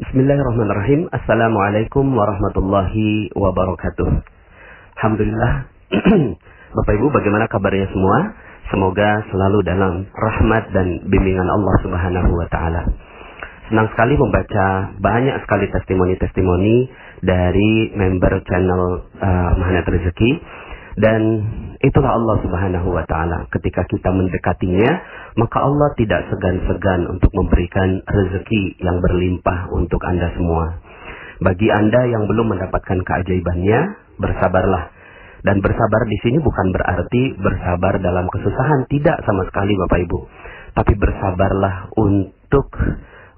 Bismillahirrahmanirrahim. Assalamualaikum warahmatullahi wabarakatuh. Alhamdulillah. Bapak Ibu, bagaimana kabarnya semua? Semoga selalu dalam rahmat dan bimbingan Allah Subhanahu wa taala. Senang sekali membaca banyak sekali testimoni-testimoni dari member channel Magnet Rezeki, dan itulah Allah Subhanahu wa taala. Ketika kita mendekatinya, maka Allah tidak segan-segan untuk memberikan rezeki yang berlimpah untuk Anda semua. Bagi Anda yang belum mendapatkan keajaibannya, bersabarlah. Dan bersabar di sini bukan berarti bersabar dalam kesusahan, tidak sama sekali Bapak Ibu. Tapi bersabarlah untuk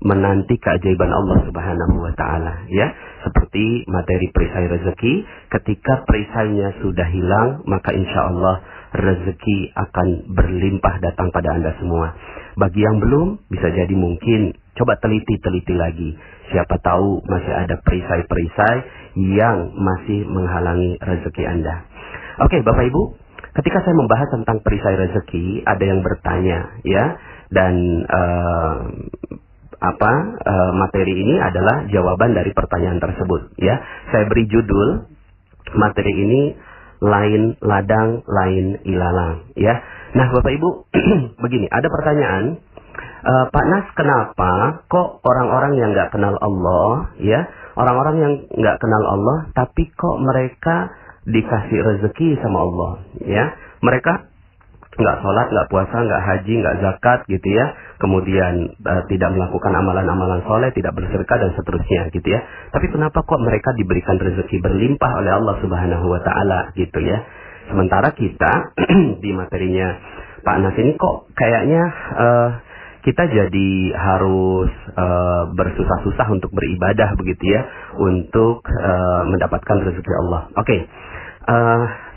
menanti keajaiban Allah Subhanahu wa taala, ya. Seperti materi perisai rezeki, ketika perisainya sudah hilang, maka insya Allah rezeki akan berlimpah datang pada Anda semua. Bagi yang belum, bisa jadi mungkin coba teliti lagi. Siapa tahu masih ada perisai-perisai yang masih menghalangi rezeki Anda. Oke, Bapak Ibu, ketika saya membahas tentang perisai rezeki, ada yang bertanya, ya, dan materi ini adalah jawaban dari pertanyaan tersebut, ya. Saya beri judul materi ini, lain ladang, lain ilalang, ya. Nah, Bapak Ibu, begini, ada pertanyaan, Pak Nas, kenapa kok orang-orang yang nggak kenal Allah, ya, orang-orang yang nggak kenal Allah, tapi kok mereka dikasih rezeki sama Allah, ya? Mereka nggak sholat, nggak puasa, nggak haji, nggak zakat, gitu ya. Kemudian tidak melakukan amalan-amalan soleh, tidak bersedekah dan seterusnya, gitu ya. Tapi kenapa kok mereka diberikan rezeki berlimpah oleh Allah Subhanahu wa taala, gitu ya. Sementara kita di materinya Pak Nas ini kok kayaknya kita jadi harus bersusah-susah untuk beribadah, begitu ya, untuk mendapatkan rezeki Allah. Oke.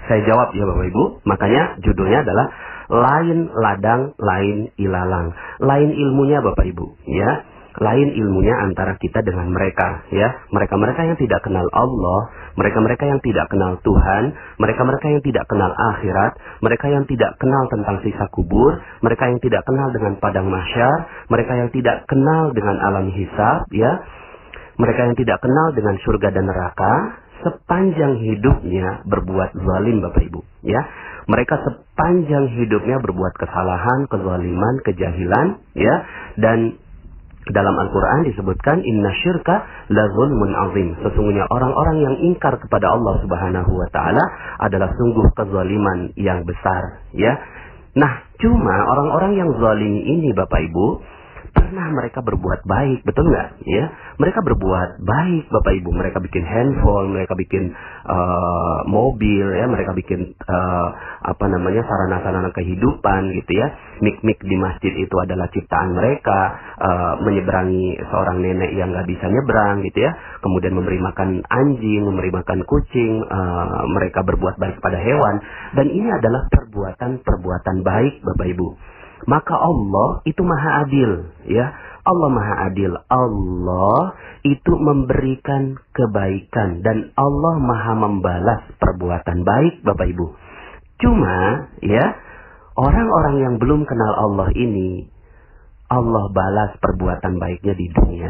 Saya jawab ya Bapak Ibu. Makanya judulnya adalah lain ladang, lain ilalang. Lain ilmunya Bapak Ibu, ya. Lain ilmunya antara kita dengan mereka, ya. Mereka-mereka yang tidak kenal Allah, mereka-mereka yang tidak kenal Tuhan, mereka-mereka yang tidak kenal akhirat, mereka yang tidak kenal tentang siksa kubur, mereka yang tidak kenal dengan padang mahsyar, mereka yang tidak kenal dengan alam hisab, ya. Mereka yang tidak kenal dengan surga dan neraka, sepanjang hidupnya berbuat zalim Bapak Ibu, ya. Mereka sepanjang hidupnya berbuat kesalahan, kezaliman, kejahilan, ya. Dan dalam Al-Quran disebutkan inna syirka la zulmun azim. Sesungguhnya orang-orang yang ingkar kepada Allah Subhanahu wa taala adalah sungguh kezaliman yang besar, ya. Nah, cuma orang-orang yang zalim ini Bapak Ibu, pernah mereka berbuat baik, betul nggak? Ya, mereka berbuat baik, Bapak Ibu. Mereka bikin handphone, mereka bikin mobil, ya, mereka bikin sarana-sarana kehidupan, gitu ya. Mik-mik di masjid itu adalah ciptaan mereka. Menyeberangi seorang nenek yang nggak bisa nyebrang, gitu ya. Kemudian memberi makan anjing, memberi makan kucing. Mereka berbuat baik pada hewan, dan ini adalah perbuatan baik, Bapak Ibu. Maka Allah itu maha adil, ya. Allah maha adil. Allah itu memberikan kebaikan dan Allah maha membalas perbuatan baik, Bapak Ibu. Cuma, ya, orang-orang yang belum kenal Allah ini, Allah balas perbuatan baiknya di dunia,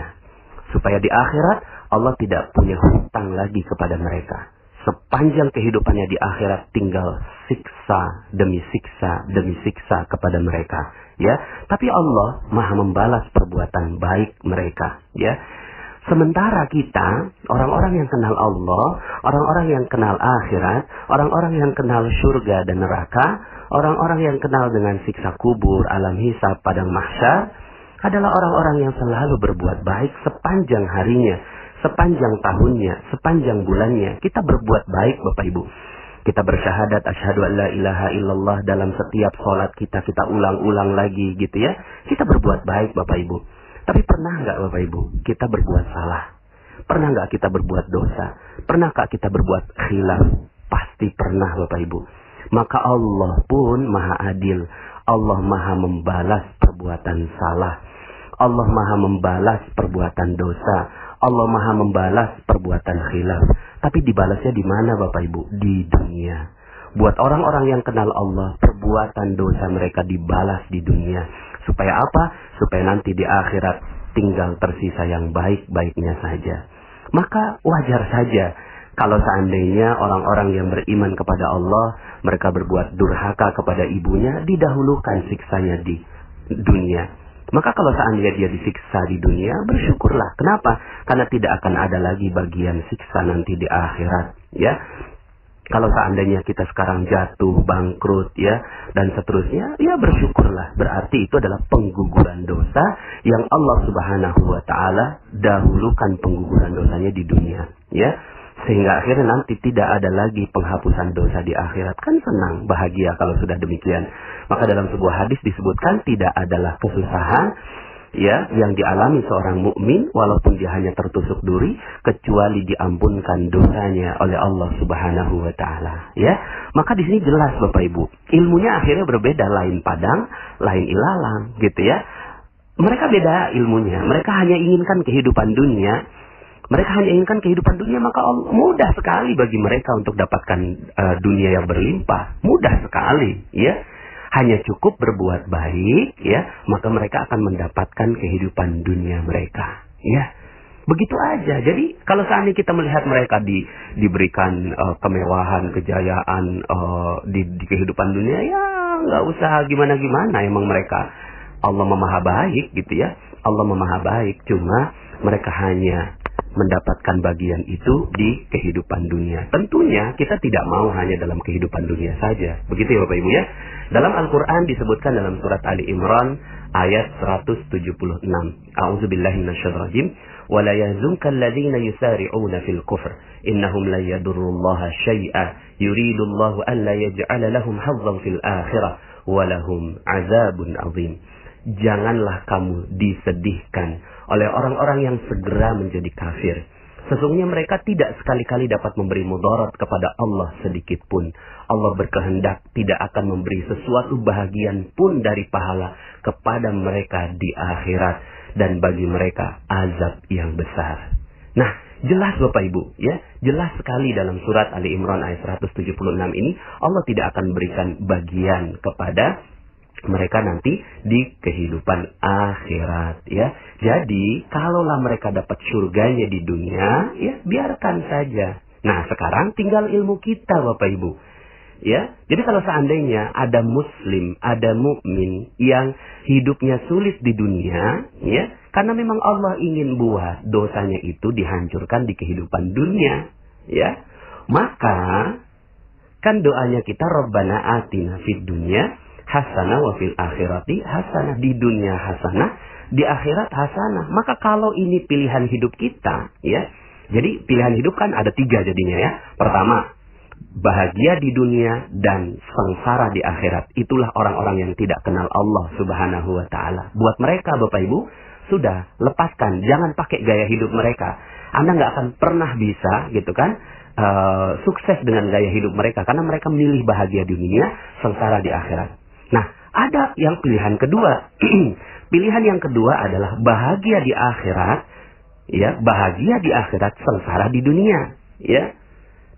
supaya di akhirat Allah tidak punya hutang lagi kepada mereka. Sepanjang kehidupannya di akhirat tinggal siksa demi siksa kepada mereka, ya. Tapi Allah maha membalas perbuatan baik mereka, ya. Sementara kita, orang-orang yang kenal Allah, orang-orang yang kenal akhirat, orang-orang yang kenal surga dan neraka, orang-orang yang kenal dengan siksa kubur, alam hisab, padang mahsyar, adalah orang-orang yang selalu berbuat baik sepanjang harinya, sepanjang tahunnya, sepanjang bulannya. Kita berbuat baik Bapak Ibu. Kita bersyahadat asyhadu an la ilaha illallah dalam setiap sholat kita ulang-ulang lagi, gitu ya. Kita berbuat baik Bapak Ibu. Tapi pernah nggak Bapak Ibu kita berbuat salah? Pernah nggak kita berbuat dosa? Pernahkah kita berbuat khilaf? Pasti pernah Bapak Ibu. Maka Allah pun maha adil. Allah maha membalas perbuatan salah. Allah maha membalas perbuatan dosa. Allah maha membalas perbuatan khilaf. Tapi dibalasnya di mana Bapak Ibu? Di dunia. Buat orang-orang yang kenal Allah, perbuatan dosa mereka dibalas di dunia. Supaya apa? Supaya nanti di akhirat tinggal tersisa yang baik-baiknya saja. Maka wajar saja kalau seandainya orang-orang yang beriman kepada Allah, mereka berbuat durhaka kepada ibunya, didahulukan siksanya di dunia. Maka kalau seandainya dia disiksa di dunia, bersyukurlah. Kenapa? Karena tidak akan ada lagi bagian siksa nanti di akhirat, ya. Kalau seandainya kita sekarang jatuh, bangkrut, ya, dan seterusnya, ya bersyukurlah. Berarti itu adalah pengguguran dosa yang Allah Subhanahu wa Ta'ala dahulukan pengguguran dosanya di dunia, ya. Sehingga akhirnya nanti tidak ada lagi penghapusan dosa di akhirat. Kan senang, bahagia kalau sudah demikian. Maka dalam sebuah hadis disebutkan tidak adalah kesusahan, ya, yang dialami seorang mukmin walaupun dia hanya tertusuk duri, kecuali diampunkan dosanya oleh Allah Subhanahu wa Ta'ala, ya. Maka di sini jelas Bapak Ibu, ilmunya akhirnya berbeda, lain padang, lain ilalang, gitu ya. Mereka beda ilmunya, mereka hanya inginkan kehidupan dunia. Mereka hanya inginkan kehidupan dunia, maka mudah sekali bagi mereka untuk dapatkan dunia yang berlimpah. Mudah sekali, ya. Hanya cukup berbuat baik, ya, maka mereka akan mendapatkan kehidupan dunia mereka, ya. Begitu aja. Jadi kalau seandainya kita melihat mereka diberikan kemewahan, kejayaan di kehidupan dunia, ya nggak usah gimana-gimana. Emang mereka, Allah Maha Baik, gitu ya. Allah Maha Baik, cuma mereka hanya mendapatkan bagian itu di kehidupan dunia. Tentunya kita tidak mau hanya dalam kehidupan dunia saja. Begitu ya Bapak Ibu, ya. Dalam Al-Quran disebutkan dalam surat Ali Imran ayat 176. A'udzubillahi minasyaitonirrajim. Wa la yahzunka alladziina yusari'una fil kufr innahum la yadurrullaha syai'a yuridullahu an la yaj'ala lahum hazzan fil akhirah wa lahum 'adzabun 'adzim. Janganlah kamu disedihkan oleh orang-orang yang segera menjadi kafir. Sesungguhnya mereka tidak sekali-kali dapat memberi mudarat kepada Allah sedikit pun. Allah berkehendak tidak akan memberi sesuatu bahagian pun dari pahala kepada mereka di akhirat. Dan bagi mereka azab yang besar. Nah, jelas Bapak Ibu, ya. Jelas sekali dalam surat Ali Imran ayat 176 ini, Allah tidak akan berikan bagian kepada mereka nanti di kehidupan akhirat, ya. Jadi kalaulah mereka dapat surganya di dunia, ya biarkan saja. Nah sekarang tinggal ilmu kita Bapak Ibu, ya. Jadi kalau seandainya ada muslim, ada mukmin yang hidupnya sulit di dunia, ya, karena memang Allah ingin buat dosanya itu dihancurkan di kehidupan dunia, ya. Maka kan doanya kita Rabbana atina fid dunya hasanah wa fil akhirati hasanah. Di dunia hasanah, di akhirat hasanah. Maka kalau ini pilihan hidup kita, ya. Jadi pilihan hidup kan ada 3 jadinya, ya. Pertama, bahagia di dunia dan sengsara di akhirat. Itulah orang-orang yang tidak kenal Allah Subhanahu wa Ta'ala. Buat mereka Bapak Ibu, sudah lepaskan, jangan pakai gaya hidup mereka. Anda nggak akan pernah bisa, gitu kan, sukses dengan gaya hidup mereka, karena mereka milih bahagia di dunia, sengsara di akhirat. Nah, ada yang pilihan kedua. Pilihan yang kedua adalah bahagia di akhirat, ya, bahagia di akhirat, sengsara di dunia, ya.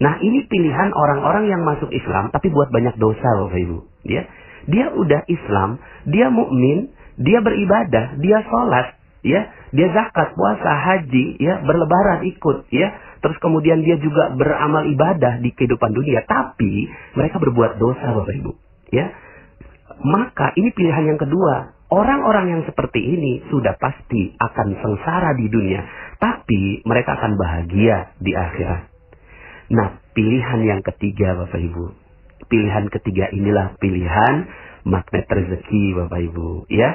Nah, ini pilihan orang-orang yang masuk Islam tapi buat banyak dosa Bapak Ibu, ya. Dia udah Islam, dia mukmin, dia beribadah, dia sholat, ya, dia zakat, puasa, haji, ya, berlebaran ikut, ya. Terus kemudian dia juga beramal ibadah di kehidupan dunia, tapi mereka berbuat dosa Bapak Ibu, ya. Maka ini pilihan yang kedua. Orang-orang yang seperti ini sudah pasti akan sengsara di dunia, tapi mereka akan bahagia di akhirat. Nah, pilihan yang ketiga Bapak Ibu. Pilihan ketiga inilah pilihan magnet rezeki Bapak Ibu, ya.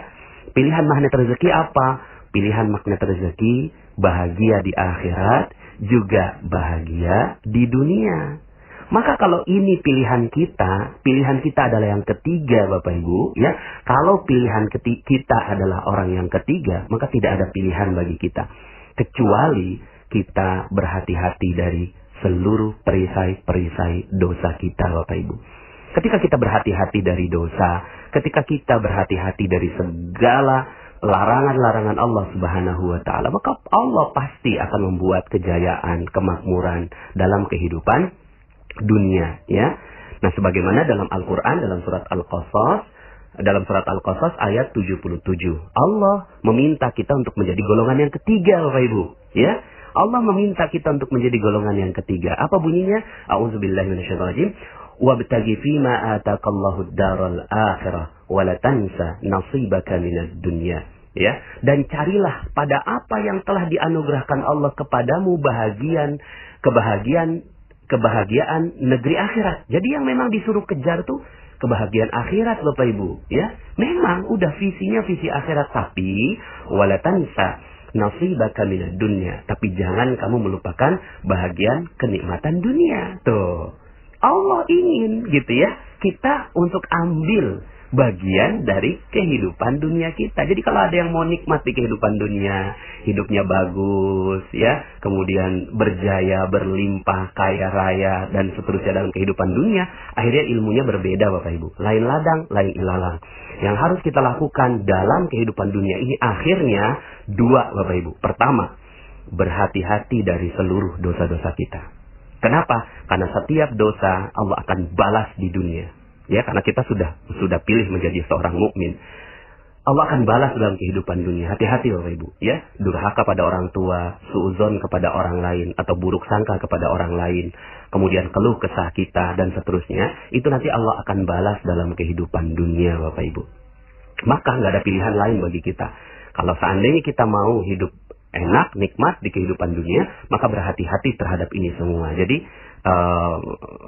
Pilihan magnet rezeki apa? Pilihan magnet rezeki bahagia di akhirat, juga bahagia di dunia. Maka kalau ini pilihan kita adalah yang ketiga Bapak Ibu, ya. Kalau pilihan kita adalah orang yang ketiga, maka tidak ada pilihan bagi kita. Kecuali kita berhati-hati dari seluruh perisai-perisai dosa kita Bapak Ibu. Ketika kita berhati-hati dari dosa, ketika kita berhati-hati dari segala larangan-larangan Allah Subhanahu wa Ta'ala, maka Allah pasti akan membuat kejayaan, kemakmuran dalam kehidupan dunia, ya. Nah, sebagaimana dalam Al-Quran, dalam surat Al-Qasas dalam surat Al-Qasas ayat 77. Allah meminta kita untuk menjadi golongan yang ketiga, Bapak Ibu. Ya, Allah meminta kita untuk menjadi golongan yang ketiga. Apa bunyinya? A'udzubillahi minasyaitonirrajim. Wabtaghi fima ataqallahu ad-daral akhirah wa la tansa nasibaka minad dunya. Ya, dan carilah pada apa yang telah dianugerahkan Allah kepadamu kebahagiaan negeri akhirat. Jadi yang memang disuruh kejar tuh kebahagiaan akhirat, Bapak Ibu, ya. Memang udah visinya visi akhirat, tapi wala tansa nasibaka minad dunya. Tapi jangan kamu melupakan bahagian kenikmatan dunia. Tuh. Allah ingin gitu ya, kita untuk ambil bagian dari kehidupan dunia kita. Jadi kalau ada yang mau nikmati kehidupan dunia, hidupnya bagus, ya, kemudian berjaya, berlimpah, kaya raya, dan seterusnya dalam kehidupan dunia, akhirnya ilmunya berbeda, Bapak Ibu. Lain ladang, lain ilalang. Yang harus kita lakukan dalam kehidupan dunia ini akhirnya dua, Bapak Ibu. Pertama, berhati-hati dari seluruh dosa-dosa kita. Kenapa? Karena setiap dosa Allah akan balas di dunia. Ya, karena kita sudah pilih menjadi seorang mukmin. Allah akan balas dalam kehidupan dunia. Hati-hati Bapak Ibu, ya. Durhaka pada orang tua, suudzon kepada orang lain, atau buruk sangka kepada orang lain, kemudian keluh kesah kita dan seterusnya, itu nanti Allah akan balas dalam kehidupan dunia, Bapak Ibu. Maka nggak ada pilihan lain bagi kita. Kalau seandainya kita mau hidup enak, nikmat di kehidupan dunia, maka berhati-hati terhadap ini semua. Jadi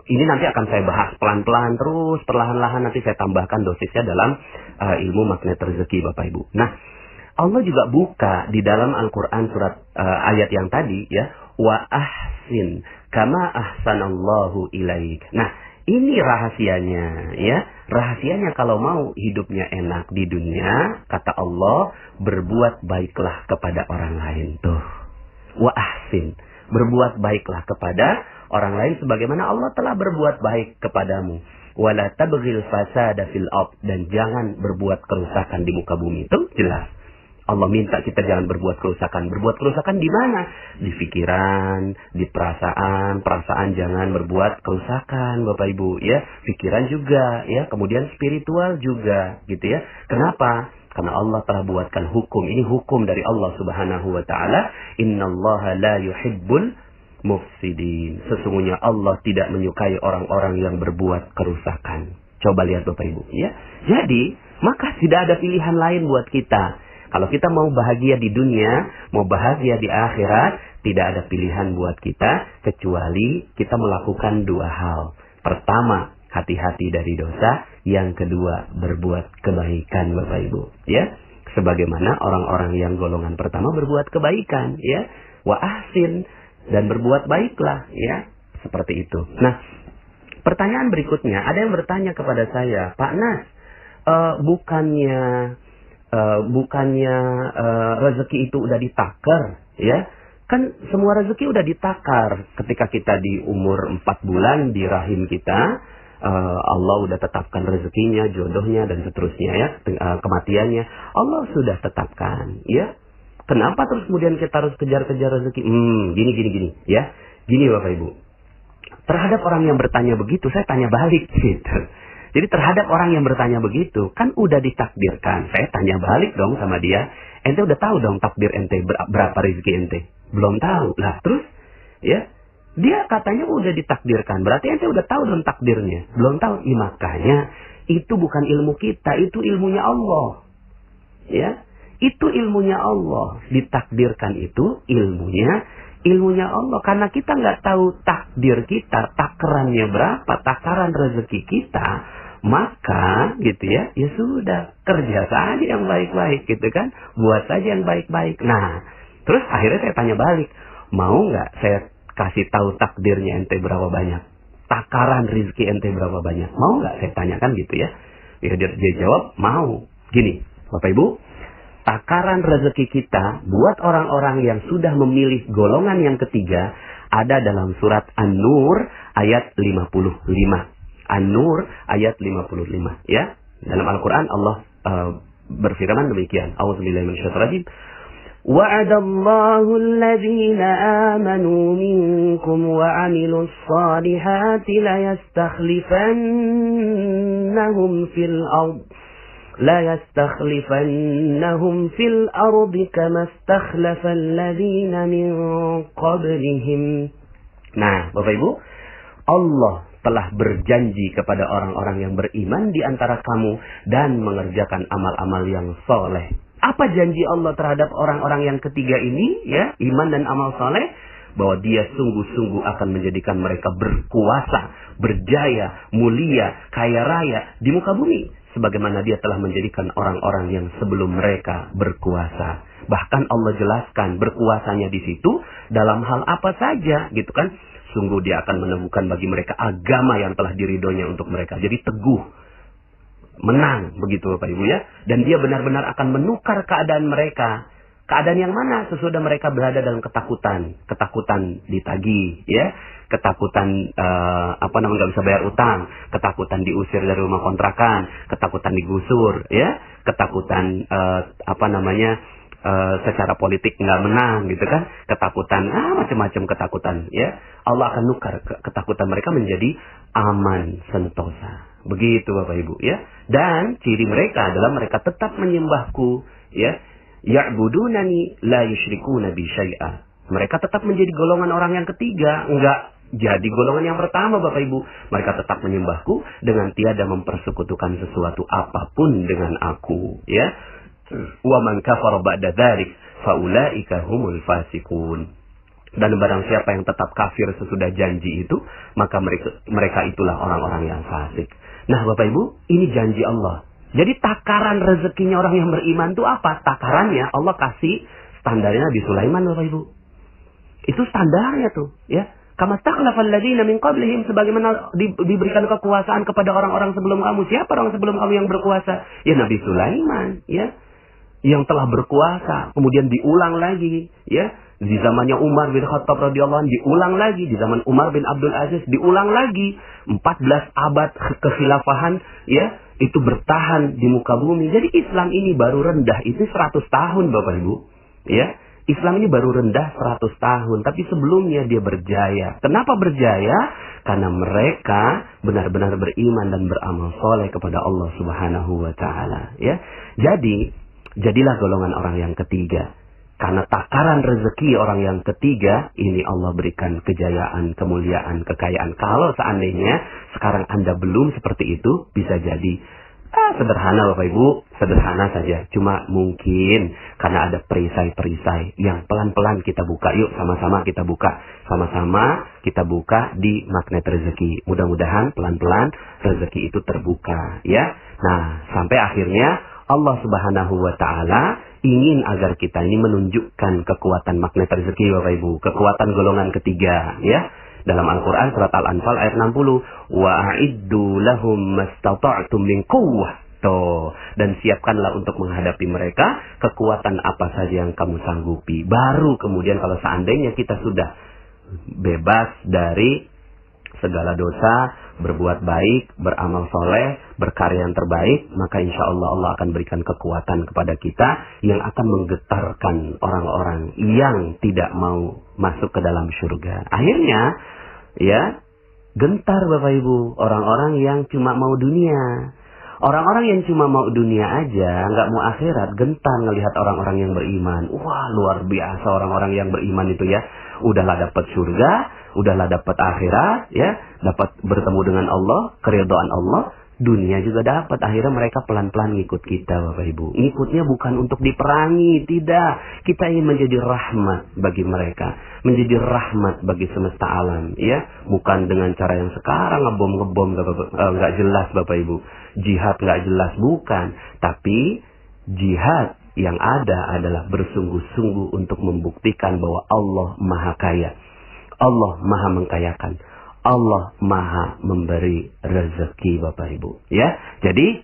ini nanti akan saya bahas pelan-pelan terus, perlahan-lahan nanti saya tambahkan dosisnya dalam ilmu magnet rezeki, Bapak Ibu. Nah, Allah juga buka di dalam Al-Quran surat ayat yang tadi, ya, wa ahsin kama ahsanallahu ilaik. Nah, ini rahasianya, ya. Rahasianya kalau mau hidupnya enak di dunia, kata Allah, berbuat baiklah kepada orang lain. Tuh. Wa ahsin. Berbuat baiklah kepada orang lain sebagaimana Allah telah berbuat baik kepadamu. Wala tabghil fasada fil ard, dan jangan berbuat kerusakan di muka bumi. Itu jelas. Allah minta kita jangan berbuat kerusakan. Berbuat kerusakan di mana? Di pikiran, di perasaan. Perasaan jangan berbuat kerusakan, Bapak Ibu, ya. Pikiran juga, ya. Kemudian spiritual juga, gitu ya. Kenapa? Karena Allah telah buatkan hukum. Ini hukum dari Allah Subhanahu wa taala. Innallaha la yuhibbul mufsidin. Sesungguhnya Allah tidak menyukai orang-orang yang berbuat kerusakan. Coba lihat Bapak Ibu, ya. Jadi, maka tidak ada pilihan lain buat kita. Kalau kita mau bahagia di dunia, mau bahagia di akhirat, tidak ada pilihan buat kita kecuali kita melakukan dua hal. Pertama, hati-hati dari dosa. Yang kedua, berbuat kebaikan, Bapak Ibu, ya. Sebagaimana orang-orang yang golongan pertama berbuat kebaikan, ya. Wa ahsin, dan berbuat baiklah, ya. Seperti itu. Nah, pertanyaan berikutnya, ada yang bertanya kepada saya, Pak Nas, bukannya rezeki itu udah ditakar, ya? Kan semua rezeki udah ditakar ketika kita di umur 4 bulan di rahim kita. Allah udah tetapkan rezekinya, jodohnya, dan seterusnya, ya, kematiannya. Allah sudah tetapkan, ya. Kenapa terus kemudian kita harus kejar-kejar rezeki? Gini, ya. Gini Bapak Ibu. Terhadap orang yang bertanya begitu, saya tanya balik, gitu. Jadi terhadap orang yang bertanya begitu, kan udah ditakdirkan. Saya tanya balik dong sama dia. Ente udah tahu dong takdir ente berapa rezeki ente? Belum tahu. Lah terus, ya. Dia katanya udah ditakdirkan. Berarti ente udah tahu dong takdirnya. Belum tahu. Makanya itu bukan ilmu kita. Itu ilmunya Allah. Ya. Itu ilmunya Allah. Ditakdirkan itu ilmunya Allah. Karena kita nggak tahu takdir kita. Takarannya berapa. Takaran rezeki kita. Maka gitu ya. Ya sudah. Kerja saja yang baik-baik gitu kan. Buat saja yang baik-baik. Nah. Terus akhirnya saya tanya balik. Mau nggak saya kasih tahu takdirnya ente berapa banyak, takaran rezeki ente berapa banyak, mau nggak saya tanyakan gitu ya? Ya dia jawab mau. Gini Bapak Ibu, takaran rezeki kita buat orang-orang yang sudah memilih golongan yang ketiga ada dalam surat An-Nur ayat 55. An-Nur ayat 55, ya. Dalam Al-Quran Allah berfirman demikian. A'udzubillahi minasyaitonir rajim. وعد الله الذين آمنوا منكم وعملوا الصالحات ليستخلفنهم في الأرض la yastakhlifannahum fil ardi kama istakhlafal ladzina min qablihim. Nah, Bapak Ibu, Allah telah berjanji kepada orang-orang yang beriman di antara kamu dan mengerjakan amal-amal yang soleh. Apa janji Allah terhadap orang-orang yang ketiga ini, ya, iman dan amal soleh? Bahwa dia sungguh-sungguh akan menjadikan mereka berkuasa, berjaya, mulia, kaya raya di muka bumi. Sebagaimana dia telah menjadikan orang-orang yang sebelum mereka berkuasa. Bahkan Allah jelaskan berkuasanya di situ dalam hal apa saja, gitu kan. Sungguh dia akan menemukan bagi mereka agama yang telah diridhonya untuk mereka. Jadi teguh, menang, begitu Bapak Ibu ya. Dan dia benar-benar akan menukar keadaan mereka. Keadaan yang mana? Sesudah mereka berada dalam ketakutan. Ketakutan ditagih, ya. Ketakutan, nggak bisa bayar utang. Ketakutan diusir dari rumah kontrakan. Ketakutan digusur, ya. Ketakutan, secara politik nggak menang, gitu kan. Ketakutan, macam-macam ketakutan, ya. Allah akan nukar ketakutan mereka menjadi aman, sentosa. Begitu Bapak Ibu, ya. Dan ciri mereka adalah mereka tetap menyembahku, ya. Ya'budunani la yusyrikuna bi syai'a. Mereka tetap menjadi golongan orang yang ketiga, enggak jadi golongan yang pertama Bapak Ibu. Mereka tetap menyembahku dengan tiada mempersekutukan sesuatu apapun dengan aku, ya. Wa man kafara ba'da dzalik fa ulaika humul fasiqun. Dan barang siapa yang tetap kafir sesudah janji itu, maka mereka itulah orang-orang yang fasik. Nah Bapak Ibu, ini janji Allah. Jadi takaran rezekinya orang yang beriman itu apa? Takarannya Allah kasih standarnya Nabi Sulaiman Bapak Ibu. Itu standarnya tuh, ya. Kama takhlafal ladzina min qablihim, sebagaimana diberikan kekuasaan kepada orang-orang sebelum kamu. Siapa orang sebelum kamu yang berkuasa? Ya Nabi Sulaiman, ya. Yang telah berkuasa, kemudian diulang lagi, ya. Di zamannya Umar bin Khattab radhiyallahu anhu diulang lagi, di zaman Umar bin Abdul Aziz diulang lagi. 14 abad kekhilafahan, ya, itu bertahan di muka bumi. Jadi Islam ini baru rendah itu 100 tahun Bapak Ibu, ya. Islam ini baru rendah 100 tahun, tapi sebelumnya dia berjaya. Kenapa berjaya? Karena mereka benar-benar beriman dan beramal soleh kepada Allah Subhanahu wa taala, ya. Jadi, jadilah golongan orang yang ketiga. Karena takaran rezeki orang yang ketiga, ini Allah berikan kejayaan, kemuliaan, kekayaan. Kalau seandainya sekarang Anda belum seperti itu, bisa jadi sederhana Bapak Ibu, sederhana saja. Cuma mungkin karena ada perisai-perisai yang pelan-pelan kita buka. Yuk sama-sama kita buka. Sama-sama kita buka di magnet rezeki. Mudah-mudahan pelan-pelan rezeki itu terbuka, ya. Nah, sampai akhirnya Allah Subhanahu wa taala ingin agar kita ini menunjukkan kekuatan magnet rezeki Bapak Ibu, kekuatan golongan ketiga, ya. Dalam Al-Qur'an surat Al-Anfal ayat 60, wa a'iddu lahum mastata'tum min quwwah. Dan siapkanlah untuk menghadapi mereka kekuatan apa saja yang kamu sanggupi. Baru kemudian kalau seandainya kita sudah bebas dari segala dosa, berbuat baik, beramal soleh, berkarya yang terbaik, maka insya Allah Allah akan berikan kekuatan kepada kita yang akan menggetarkan orang-orang yang tidak mau masuk ke dalam surga. Akhirnya, ya, gentar Bapak Ibu, orang-orang yang cuma mau dunia. Orang-orang yang cuma mau dunia aja, nggak mau akhirat, gentar ngelihat orang-orang yang beriman. Wah, luar biasa orang-orang yang beriman itu, ya. Udahlah dapat surga, udahlah dapat akhirat, ya, dapat bertemu dengan Allah, keridhaan Allah, dunia juga dapat. Akhirnya mereka pelan-pelan ngikut kita Bapak Ibu. Ngikutnya bukan untuk diperangi, tidak. Kita ingin menjadi rahmat bagi mereka, menjadi rahmat bagi semesta alam, ya. Bukan dengan cara yang sekarang ngebom nggak jelas Bapak Ibu. Jihad nggak jelas, bukan. Tapi jihad yang ada adalah bersungguh-sungguh untuk membuktikan bahwa Allah Maha Kaya, Allah Maha Mengkayakan, Allah Maha Memberi rezeki Bapak Ibu, ya. Jadi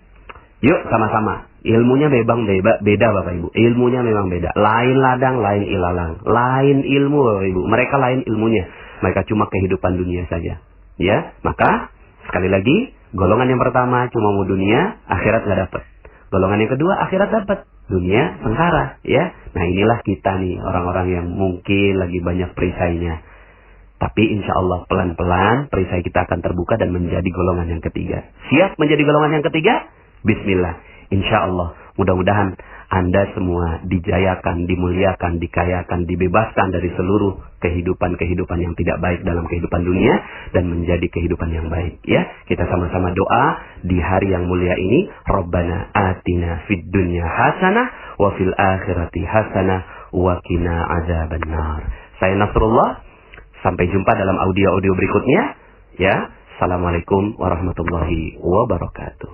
yuk sama-sama, ilmunya beda Bapak Ibu, ilmunya memang beda, lain ladang lain ilalang, lain ilmu Bapak Ibu. Mereka lain ilmunya, mereka cuma kehidupan dunia saja, ya. Maka sekali lagi, golongan yang pertama cuma mau dunia, akhirat nggak dapat. Golongan yang kedua akhirat dapat, dunia sengsara, ya. Nah inilah kita nih, orang-orang yang mungkin lagi banyak perisainya. Tapi insya Allah pelan-pelan perisai kita akan terbuka dan menjadi golongan yang ketiga. Siap menjadi golongan yang ketiga? Bismillah. Insya Allah, mudah-mudahan Anda semua dijayakan, dimuliakan, dikayakan, dibebaskan dari seluruh kehidupan-kehidupan yang tidak baik dalam kehidupan dunia dan menjadi kehidupan yang baik. Ya, kita sama-sama doa di hari yang mulia ini. Rabbana atina fid dunya hasanah wa fil akhirati hasanah wa qina azabannar. Saya Nasrullah. Sampai jumpa dalam audio-audio berikutnya. Ya, Assalamualaikum warahmatullahi wabarakatuh.